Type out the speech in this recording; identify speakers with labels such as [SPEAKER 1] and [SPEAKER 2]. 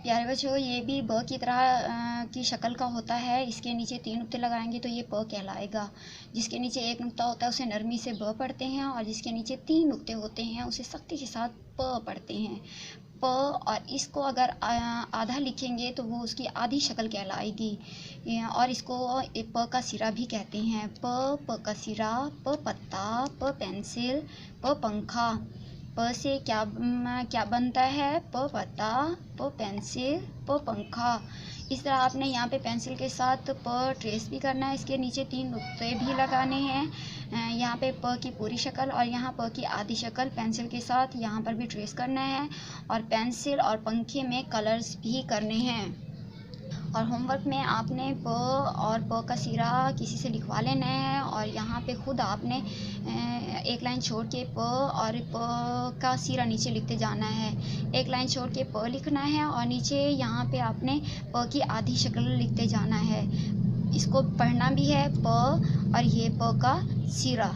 [SPEAKER 1] प्यारे बच्चों, ये भी ब की तरह की शक्ल का होता है। इसके नीचे 3 नुक्ते लगाएंगे तो ये प कहलाएगा। जिसके नीचे 1 नुक्ता होता है उसे नरमी से ब पढ़ते हैं, और जिसके नीचे 3 नुक्ते होते हैं उसे सख्ती के साथ प पढ़ते हैं। प, और इसको अगर आधा लिखेंगे तो वो उसकी आधी शक्ल कहलाएगी। और इसको प का सिरा भी कहते हैं। प का सिरा, प पत्ता, प पेंसिल, प पंखा। प से क्या बनता है? प पत्ता, प पेंसिल, प पंखा। इस तरह आपने यहाँ पे पेंसिल के साथ प ट्रेस भी करना है। इसके नीचे 3 नुक्ते भी लगाने हैं। यहाँ पे प की पूरी शक्ल और यहाँ प की आधी शक्ल पेंसिल के साथ यहाँ पर भी ट्रेस करना है, और पेंसिल और पंखे में कलर्स भी करने हैं। और होमवर्क में आपने प और प का सिरा किसी से लिखवा लेना है, और यहाँ पे खुद आपने एक लाइन छोड़ के प और प का सिरा नीचे लिखते जाना है। एक लाइन छोड़ के प लिखना है और नीचे यहाँ पे आपने प की आधी शक्ल लिखते जाना है। इसको पढ़ना भी है प और ये प का सिरा।